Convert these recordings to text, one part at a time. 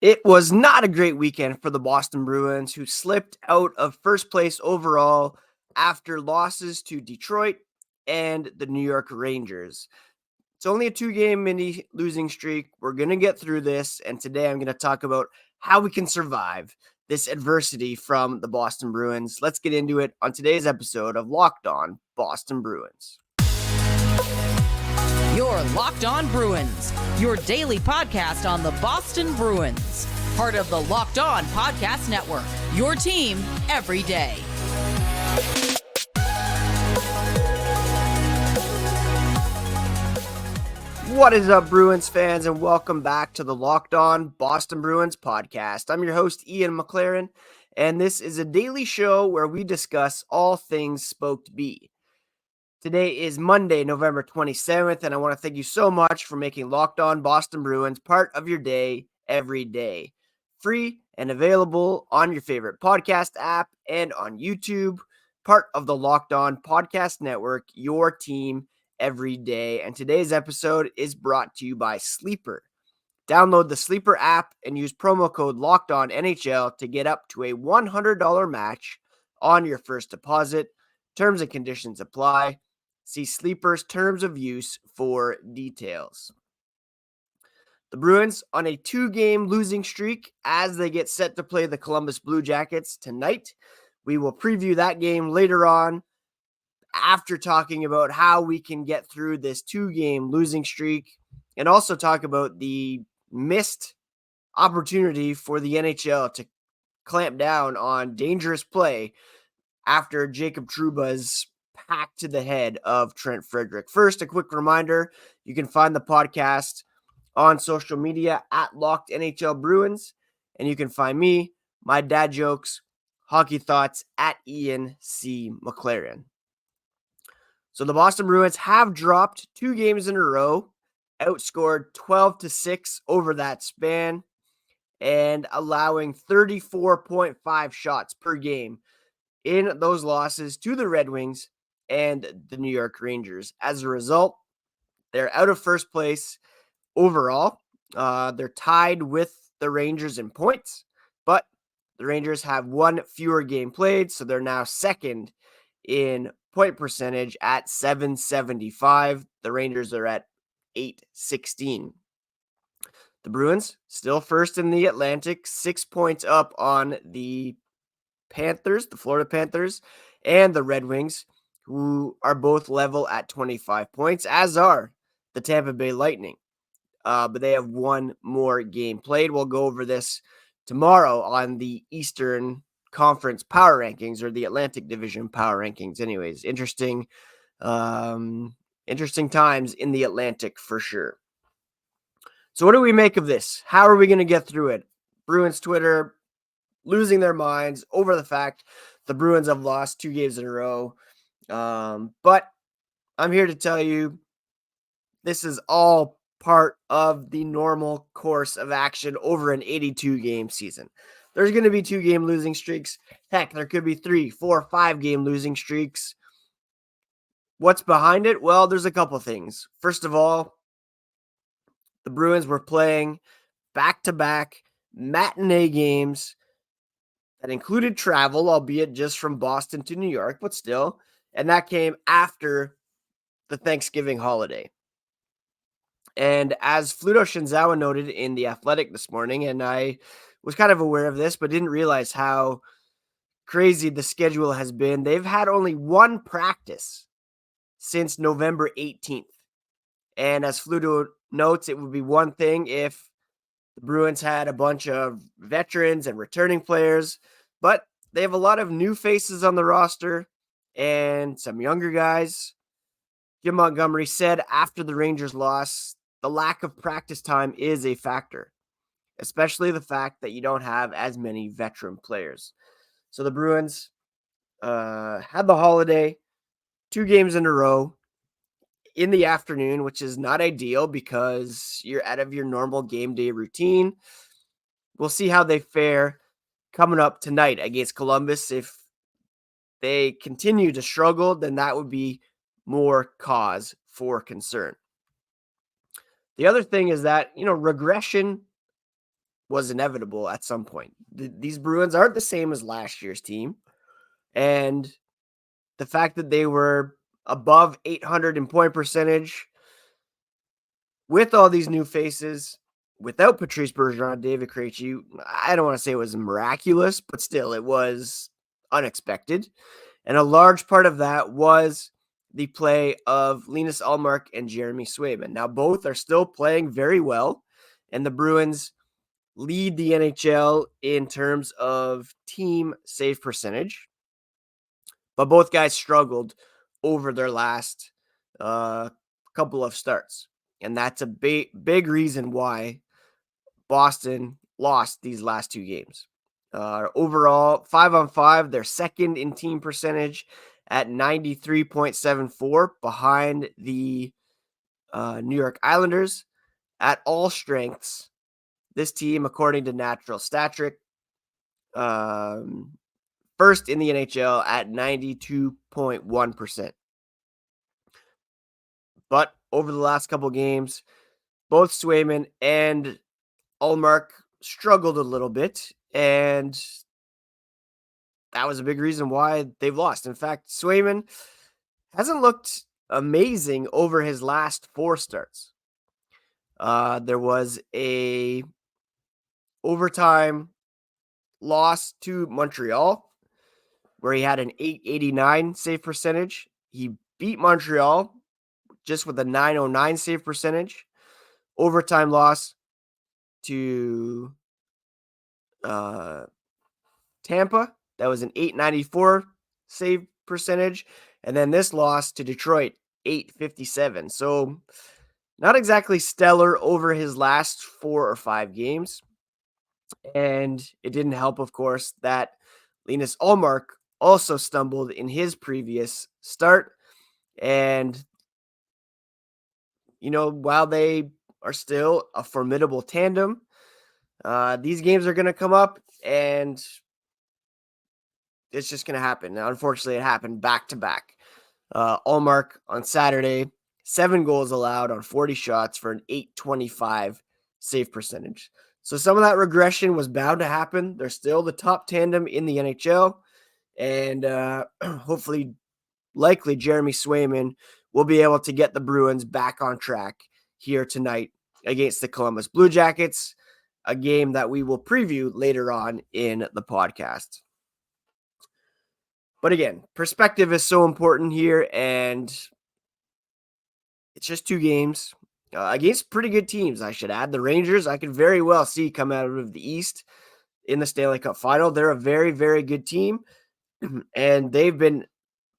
It was not a great weekend for the Boston Bruins, who slipped out of first place overall after losses to Detroit and the New York Rangers. It's only a 2-game mini losing streak. We're going to get through this, and today I'm going to talk about how we can survive this adversity from the Boston Bruins. Let's get into it on today's episode of Locked On Boston Bruins. You're Locked On Bruins, your daily podcast on the Boston Bruins. Part of the Locked On Podcast Network, your team every day. What is up, Bruins fans, and welcome back to the Locked On Boston Bruins podcast. I'm your host, Ian McLaren, and this is a daily show where we discuss all things Spoked B. Today is Monday, November 27th, and I want to thank you so much for making Locked On Boston Bruins part of your day every day. Free and available on your favorite podcast app and on YouTube, part of the Locked On Podcast Network, your team every day. And today's episode is brought to you by Sleeper. Download the Sleeper app and use promo code LOCKEDONNHL to get up to a $100 match on your first deposit. Terms and conditions apply. See Sleeper's terms of use for details. The Bruins on a 2-game losing streak as they get set to play the Columbus Blue Jackets tonight. We will preview that game later on after talking about how we can get through this 2-game losing streak and also talk about the missed opportunity for the NHL to clamp down on dangerous play after Jacob Trouba's pack to the head of Trent Frederic. First, a quick reminder, you can find the podcast on social media at Locked NHL Bruins, and you can find me, my dad jokes, hockey thoughts at Ian C. McLaren. So the Boston Bruins have dropped 2 games in a row, outscored 12-6 over that span, and allowing 34.5 shots per game in those losses to the Red Wings and the New York Rangers. As a result, they're out of first place overall. They're tied with the Rangers in points, but the Rangers have 1 fewer game played, so they're now second in point percentage at .775. The Rangers are at .816. The Bruins still first in the Atlantic, 6 points up on the Panthers, the Florida Panthers, and the Red Wings, who are both level at 25 points, as are the Tampa Bay Lightning. But they have 1 more game played. We'll go over this tomorrow on the Eastern Conference Power Rankings, or the Atlantic Division Power Rankings. Anyways, interesting times in the Atlantic for sure. So what do we make of this? How are we going to get through it? Bruins Twitter losing their minds over the fact the Bruins have lost 2 games in a row. But I'm here to tell you this is all part of the normal course of action over an 82-game season. There's going to be 2-game losing streaks. Heck, there could be 3, 4, 5-game losing streaks. What's behind it? Well, there's a couple things. First of all, the Bruins were playing back-to-back matinee games that included travel, albeit just from Boston to New York, but still. And that came after the Thanksgiving holiday. And as Fluto Shinzawa noted in The Athletic this morning, and I was kind of aware of this, but didn't realize how crazy the schedule has been. They've had only 1 practice since November 18th. And as Fluto notes, it would be one thing if the Bruins had a bunch of veterans and returning players, but they have a lot of new faces on the roster and some younger guys. Jim Montgomery said after the Rangers loss, the lack of practice time is a factor, especially the fact that you don't have as many veteran players. So the Bruins had the holiday, 2 games in a row in the afternoon, which is not ideal because you're out of your normal game day routine. We'll see how they fare coming up tonight against Columbus. If they continue to struggle, then that would be more cause for concern. The other thing is that, regression was inevitable at some point. These Bruins aren't the same as last year's team. And the fact that they were above 800 in point percentage with all these new faces, without Patrice Bergeron, David Krejci, I don't want to say it was miraculous, but still it was unexpected. And a large part of that was the play of Linus Ullmark and Jeremy Swayman. Now, both are still playing very well, and the Bruins lead the NHL in terms of team save percentage. But both guys struggled over their last couple of starts. And that's a big reason why Boston lost these last two games. Overall, 5-on-5, they're second in team percentage at 93.74, behind the New York Islanders. At all strengths, this team, according to Natural Stat Trick, first in the NHL at 92.1%. But over the last couple games, both Swayman and Ullmark struggled a little bit, and that was a big reason why they've lost. In fact, Swayman hasn't looked amazing over his last 4 starts. There was a overtime loss to Montreal where he had an 889 save percentage. He beat Montreal just with a 909 save percentage. Overtime loss to Tampa, that was an 894 save percentage. And then this loss to Detroit, 857. So not exactly stellar over his last 4 or 5 games. And it didn't help, of course, that Linus Ullmark also stumbled in his previous start. And, while they are still a formidable tandem, these games are going to come up, and it's just going to happen. Now, unfortunately, it happened back to back. Ullmark on Saturday, 7 goals allowed on 40 shots for an 825 save percentage. So some of that regression was bound to happen. They're still the top tandem in the NHL. And hopefully, likely, Jeremy Swayman will be able to get the Bruins back on track here tonight against the Columbus Blue Jackets, a game that we will preview later on in the podcast. But again, perspective is so important here, and it's just 2 games against pretty good teams, I should add. The Rangers, I could very well see come out of the East in the Stanley Cup final. They're a very, very good team, and they've been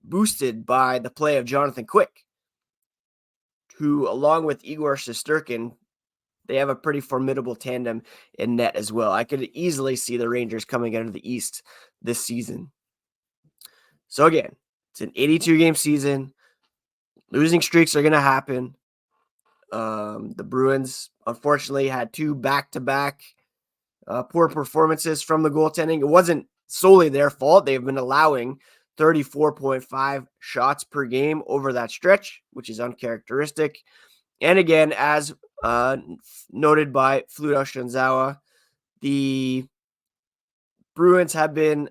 boosted by the play of Jonathan Quick, who, along with Igor Shesterkin, they have a pretty formidable tandem in net as well. I could easily see the Rangers coming out of the East this season. So again, it's an 82-game season. Losing streaks are going to happen. The Bruins, unfortunately, had 2 back-to-back poor performances from the goaltending. It wasn't solely their fault. They've been allowing 34.5 shots per game over that stretch, which is uncharacteristic. And again, as noted by Fluto Shinzawa, the Bruins have been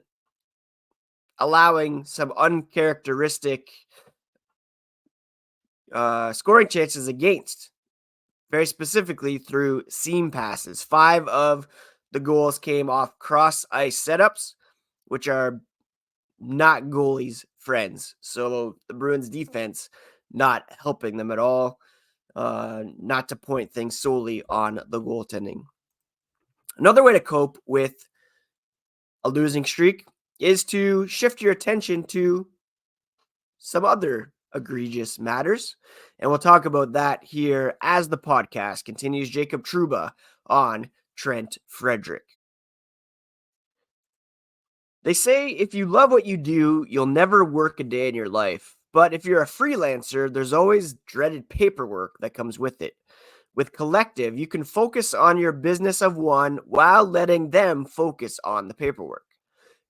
allowing some uncharacteristic scoring chances against, very specifically through seam passes. 5 of the goals came off cross ice setups, which are not goalies' friends. So the Bruins defense not helping them at all. Not to point things solely on the goaltending. Another way to cope with a losing streak is to shift your attention to some other egregious matters. And we'll talk about that here as the podcast continues. Jacob Trouba on Trent Frederic. They say if you love what you do, you'll never work a day in your life. But if you're a freelancer, there's always dreaded paperwork that comes with it. With Collective, you can focus on your business of one while letting them focus on the paperwork.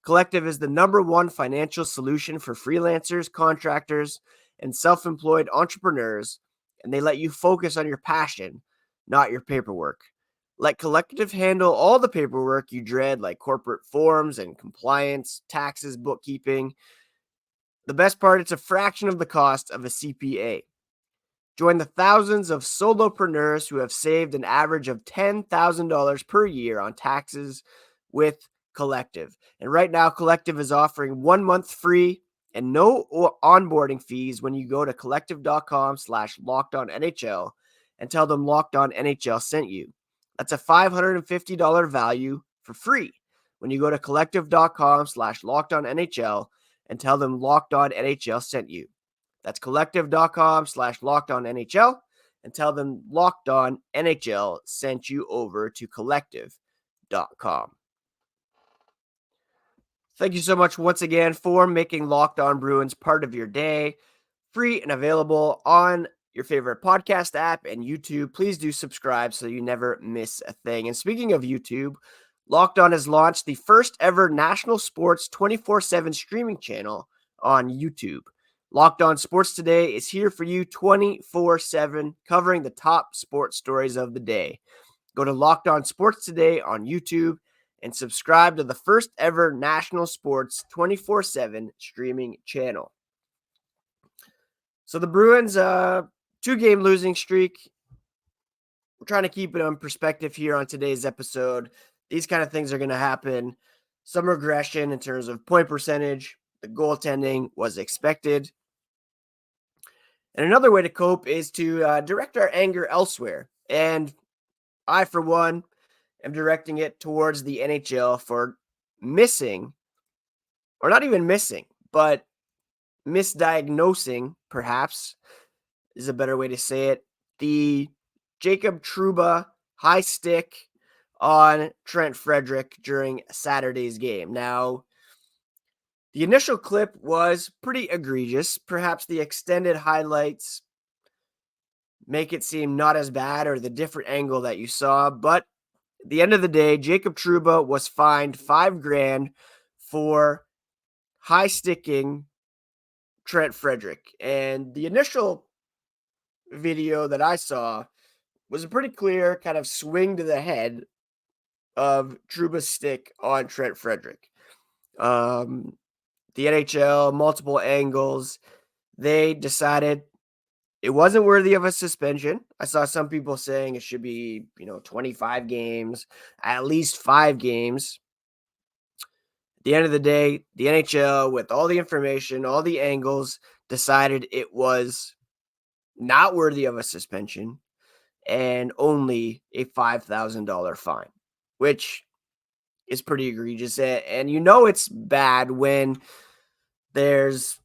Collective is the #1 financial solution for freelancers, contractors, and self-employed entrepreneurs, and they let you focus on your passion, not your paperwork. Let Collective handle all the paperwork you dread, like corporate forms and compliance, taxes, bookkeeping. The best part, it's a fraction of the cost of a CPA. Join the thousands of solopreneurs who have saved an average of $10,000 per year on taxes with Collective. And right now, Collective is offering 1 month free and no onboarding fees when you go to collective.com/lockedonnhl and tell them Locked On NHL sent you. That's a $550 value for free when you go to collective.com/lockedonnhl and tell them Locked On NHL sent you. That's collective.com/lockedonnhl and tell them Locked On NHL sent you over to collective.com. Thank you so much once again for making Locked On Bruins part of your day. Free and available on your favorite podcast app and YouTube. Please do subscribe so you never miss a thing. And speaking of YouTube, Locked On has launched the first ever national sports 24/7 streaming channel on YouTube. Locked On Sports Today is here for you 24/7, covering the top sports stories of the day. Go to Locked On Sports Today on YouTube and subscribe to the first ever national sports 24/7 streaming channel. So the Bruins, 2-game losing streak. We're trying to keep it on perspective here on today's episode. These kind of things are going to happen. Some regression in terms of point percentage. The goaltending was expected. And another way to cope is to direct our anger elsewhere. And I, for one, am directing it towards the NHL for missing, or not even missing, but misdiagnosing, perhaps, is a better way to say it, the Jacob Trouba high stick on Trent Frederic during Saturday's game. Now, the initial clip was pretty egregious. Perhaps the extended highlights make it seem not as bad, or the different angle that you saw. But at the end of the day, Jacob Trouba was fined $5,000 for high sticking Trent Frederic. And the initial video that I saw was a pretty clear kind of swing to the head of Trouba's stick on Trent Frederic. The NHL, multiple angles, they decided it wasn't worthy of a suspension. I saw some people saying it should be, 25 games, at least 5 games. At the end of the day, the NHL, with all the information, all the angles, decided it was not worthy of a suspension and only a $5,000 fine, which is pretty egregious. And it's bad when there's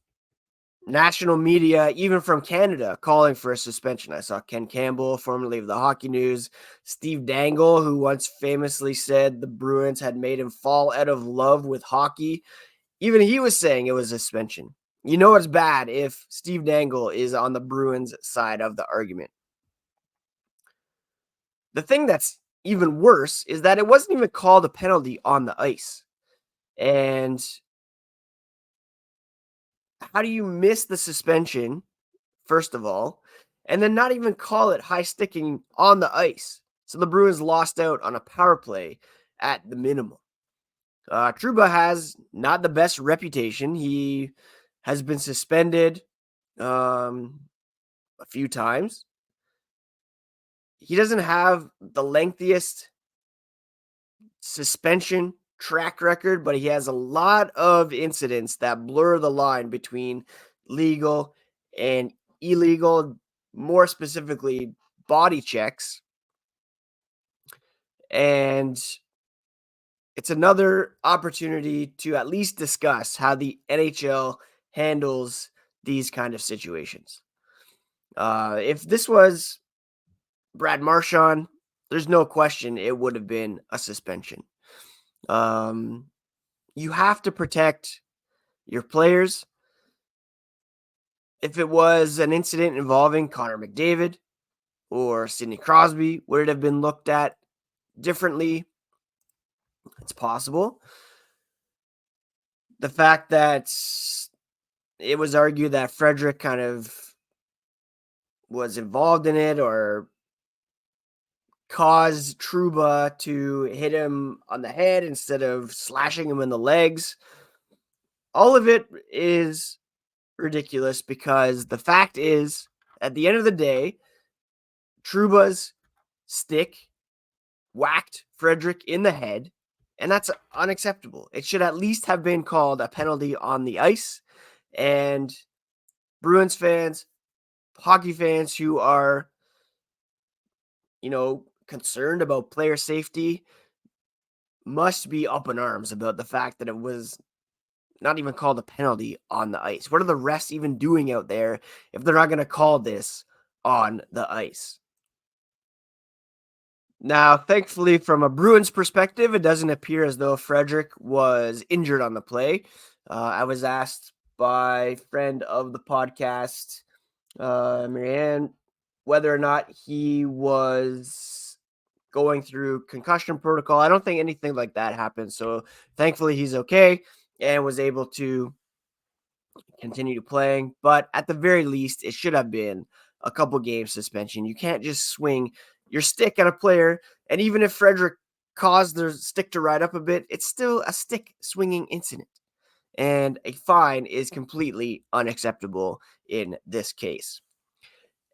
national media, even from Canada, calling for a suspension. I saw Ken Campbell, formerly of the Hockey News, Steve Dangle, who once famously said the Bruins had made him fall out of love with hockey. Even he was saying it was a suspension. It's bad if Steve Dangle is on the Bruins side of the argument. The thing that's even worse is that it wasn't even called a penalty on the ice. And how do you miss the suspension, first of all, and then not even call it high sticking on the ice? So the Bruins lost out on a power play at the minimum. Trouba has not the best reputation. He has been suspended a few times. He doesn't have the lengthiest suspension track record, but he has a lot of incidents that blur the line between legal and illegal, more specifically body checks. And it's another opportunity to at least discuss how the NHL handles these kind of situations. If this was Brad Marchand, there's no question it would have been a suspension. You have to protect your players. If it was an incident involving Connor McDavid or Sidney Crosby, would it have been looked at differently? It's possible. The fact that it was argued that Frederic kind of was involved in it or caused Trouba to hit him on the head instead of slashing him in the legs. All of it is ridiculous because the fact is, at the end of the day, Trouba's stick whacked Frederic in the head, and that's unacceptable. It should at least have been called a penalty on the ice. And Bruins fans, hockey fans who are, concerned about player safety must be up in arms about the fact that it was not even called a penalty on the ice. What are the refs even doing out there if they're not going to call this on the ice? Now, thankfully, from a Bruins perspective, it doesn't appear as though Frederic was injured on the play. I was asked by friend of the podcast, Marianne, whether or not he was going through concussion protocol. I don't think anything like that happened. So thankfully, he's okay and was able to continue playing. But at the very least, it should have been a couple game suspension. You can't just swing your stick at a player. And even if Frederic caused their stick to ride up a bit, it's still a stick swinging incident. And a fine is completely unacceptable in this case.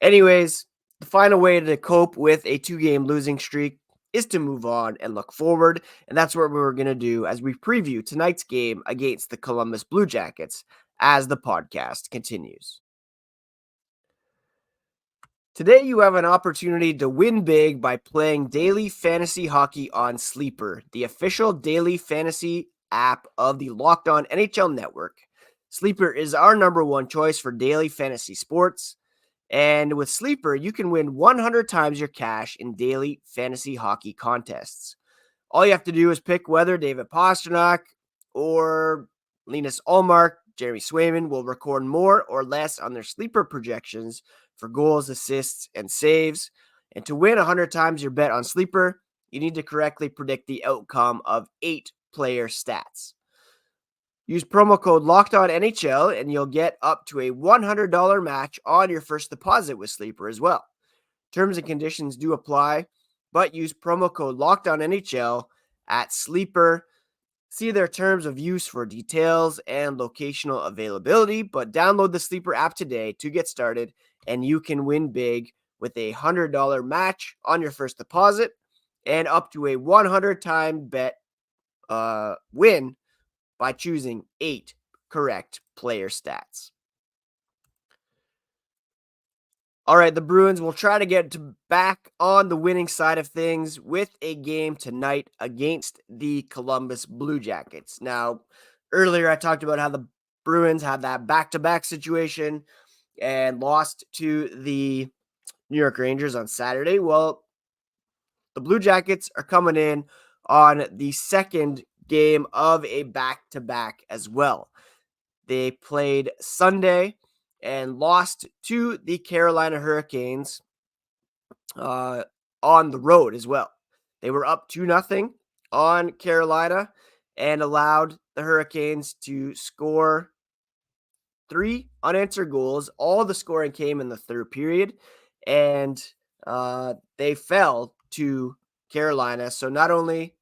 Anyways, the final way to cope with a 2-game losing streak is to move on and look forward. And that's what we're going to do as we preview tonight's game against the Columbus Blue Jackets as the podcast continues. Today, you have an opportunity to win big by playing daily fantasy hockey on Sleeper, the official daily fantasy app of the Locked On NHL Network. Sleeper is our number one choice for daily fantasy sports. And with Sleeper, you can win 100 times your cash in daily fantasy hockey contests. All you have to do is pick whether David Pastrnak or Linus Ullmark, Jeremy Swayman will record more or less on their Sleeper projections for goals, assists, and saves. And to win 100 times your bet on Sleeper, you need to correctly predict the outcome of 8 player stats. Use promo code LOCKEDONNHL and you'll get up to a $100 match on your first deposit with Sleeper as well. Terms and conditions do apply, but use promo code LOCKEDONNHL at Sleeper. See their terms of use for details and locational availability, but download the Sleeper app today to get started, and you can win big with a $100 match on your first deposit and up to a 100-time bet win by choosing 8 correct player stats. All right, the Bruins will try to get back on the winning side of things with a game tonight against the Columbus Blue Jackets. Now, earlier I talked about how the Bruins had that back-to-back situation and lost to the New York Rangers on Saturday. Well, the Blue Jackets are coming in on the second game of a back-to-back as well. They played Sunday and lost to the Carolina Hurricanes on the road as well. They were up 2-0 on Carolina and allowed the Hurricanes to score 3 unanswered goals. All the scoring came in the third period, and they fell to Carolina. So not only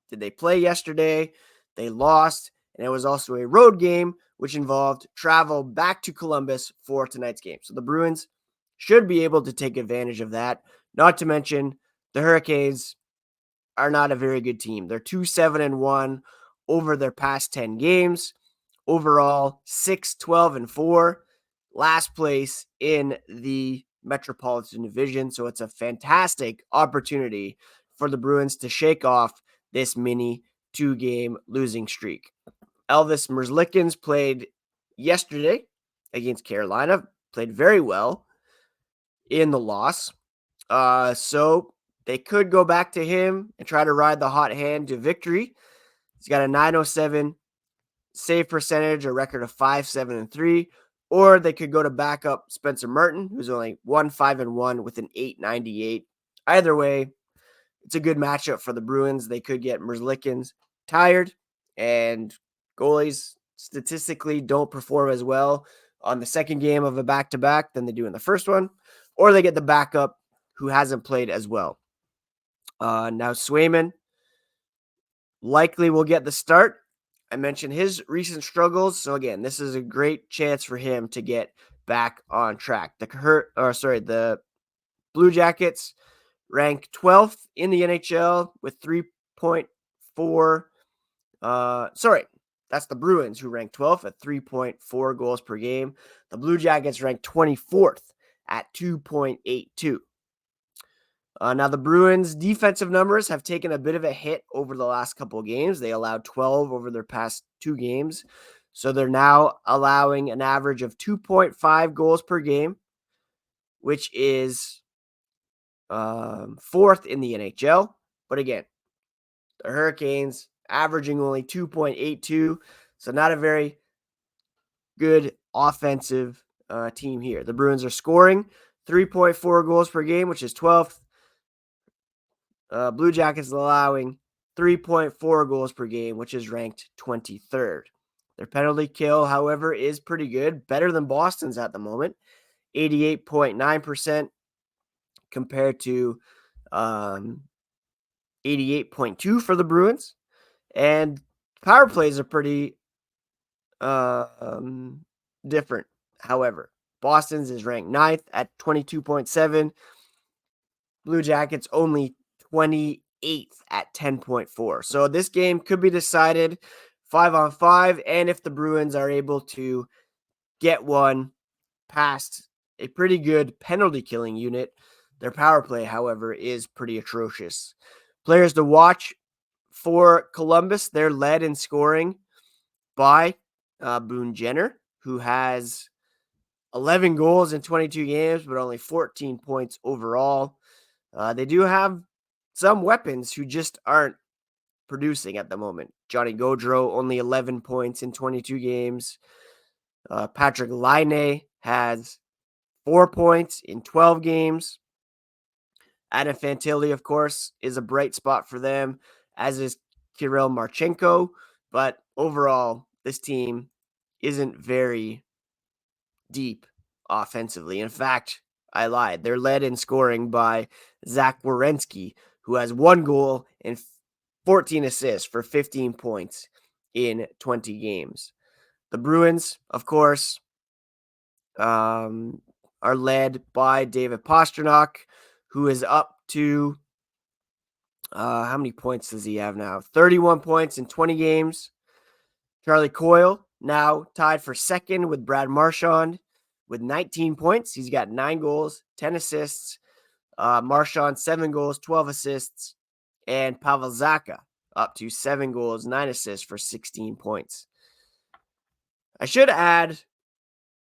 did they play yesterday, they lost, and it was also a road game, which involved travel back to Columbus for tonight's game. So the Bruins should be able to take advantage of that. Not to mention, the Hurricanes are not a very good team. They're 2-7-1 over their past 10 games. Overall, 6-12-4. Last place in the Metropolitan Division. So it's a fantastic opportunity for the Bruins to shake off this mini 2-game losing streak. Elvis Merzlikins played yesterday against Carolina, played very well in the loss. So they could go back to him and try to ride the hot hand to victory. He's got a .907 save percentage, a record of 5-7-3, or they could go to backup Spencer Martin, who's only 1-5-1 with an .898. Either way, it's a good matchup for the Bruins. They could get Merzlikins tired, and goalies statistically don't perform as well on the second game of a back-to-back than they do in the first one, or they get the backup who hasn't played as well. Now Swayman likely will get the start. I mentioned his recent struggles, so again, this is a great chance for him to get back on track. The Blue Jackets rank 12th in the NHL with 3.4. That's the Bruins who rank 12th at 3.4 goals per game. The Blue Jackets rank 24th at 2.82. Now, the Bruins' defensive numbers have taken a bit of a hit over the last couple of games. They allowed 12 over their past 2 games. So they're now allowing an average of 2.5 goals per game, which is 4th in the NHL. But again, the Hurricanes averaging only 2.82. So not a very good offensive team here. The Bruins are scoring 3.4 goals per game, which is 12th. Blue Jackets allowing 3.4 goals per game, which is ranked 23rd. Their penalty kill, however, is pretty good, better than Boston's at the moment, 88.9% compared to 88.2 for the Bruins. And power plays are pretty different. However, Boston's is ranked 9th at 22.7. Blue Jackets only 28th at 10.4. So this game could be decided 5-on-5, and if the Bruins are able to get one past a pretty good penalty killing unit, their power play, however, is pretty atrocious. Players to watch for Columbus, they're led in scoring by Boone Jenner, who has 11 goals in 22 games, but only 14 points overall. They do have some weapons who just aren't producing at the moment. Johnny Gaudreau, only 11 points in 22 games. Patrick Laine has 4 points in 12 games. Adam Fantilli, of course, is a bright spot for them, as is Kirill Marchenko. But overall, this team isn't very deep offensively. In fact, I lied. They're led in scoring by Zach Werenski, who has 1 goal and 14 assists for 15 points in 20 games. The Bruins, of course, are led by David Pastrnak, who is up to how many points does he have now? 31 points in 20 games. Charlie Coyle now tied for second with Brad Marchand with 19 points. He's got 9 goals, 10 assists. Marchand, 7 goals, 12 assists. And Pavel Zacha up to 7 goals, 9 assists for 16 points. I should add,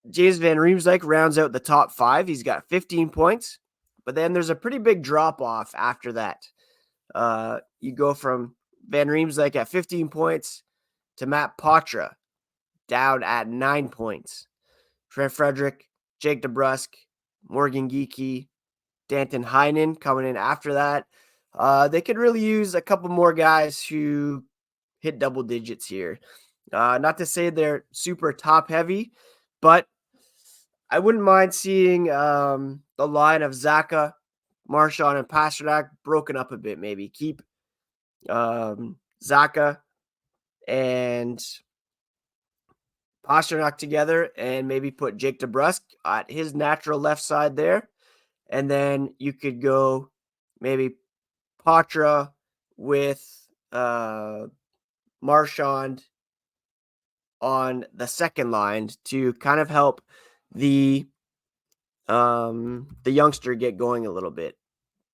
James Van Riemsdyk rounds out the top 5. He's got 15 points. But then there's a pretty big drop-off after that. You go from Van Riemsdyk at 15 points to Matt Poitras down at 9 points. Trent Frederic, Jake DeBrusk, Morgan Geekie, Danton Heinen coming in after that. They could really use a couple more guys who hit double digits here. Not to say they're super top heavy, but I wouldn't mind seeing the line of Zacha, Marchand, and Pastrnak broken up a bit. Maybe keep Zacha and Pastrnak together, and maybe put Jake DeBrusk at his natural left side there, and then you could go maybe Poitras with Marchand on the second line to kind of help the youngster get going a little bit.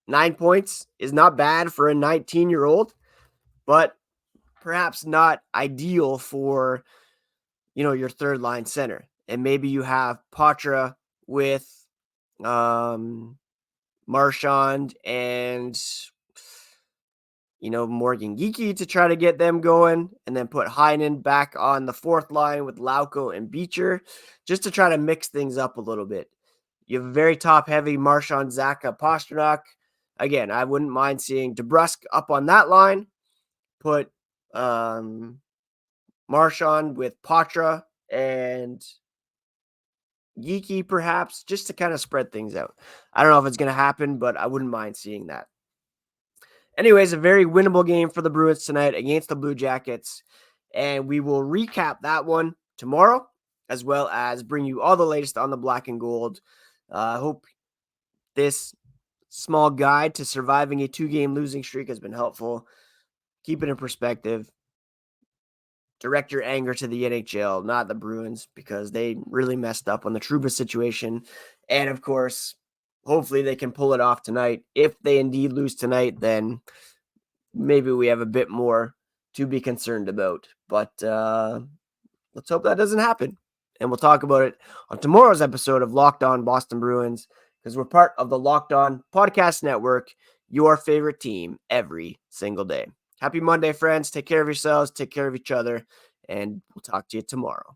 9 points is not bad for a 19-year-old, but perhaps not ideal for, your third line center. And maybe you have Poitras with Marchand and Morgan Geekie to try to get them going, and then put Heinen back on the fourth line with Lauko and Beecher just to try to mix things up a little bit. You have a very top-heavy Marchand, Zacha, Pastrnak. Again, I wouldn't mind seeing DeBrusk up on that line. Put Marchand with Poitras and Geekie perhaps, just to kind of spread things out. I don't know if it's going to happen, but I wouldn't mind seeing that. Anyways, a very winnable game for the Bruins tonight against the Blue Jackets. And we will recap that one tomorrow, as well as bring you all the latest on the black and gold. I hope this small guide to surviving a 2-game losing streak has been helpful. Keep it in perspective. Direct your anger to the NHL, not the Bruins, because they really messed up on the Trouba situation. And of course, hopefully they can pull it off tonight. If they indeed lose tonight, then maybe we have a bit more to be concerned about. But let's hope that doesn't happen. And we'll talk about it on tomorrow's episode of Locked On Boston Bruins, because we're part of the Locked On Podcast Network, your favorite team every single day. Happy Monday, friends. Take care of yourselves. Take care of each other. And we'll talk to you tomorrow.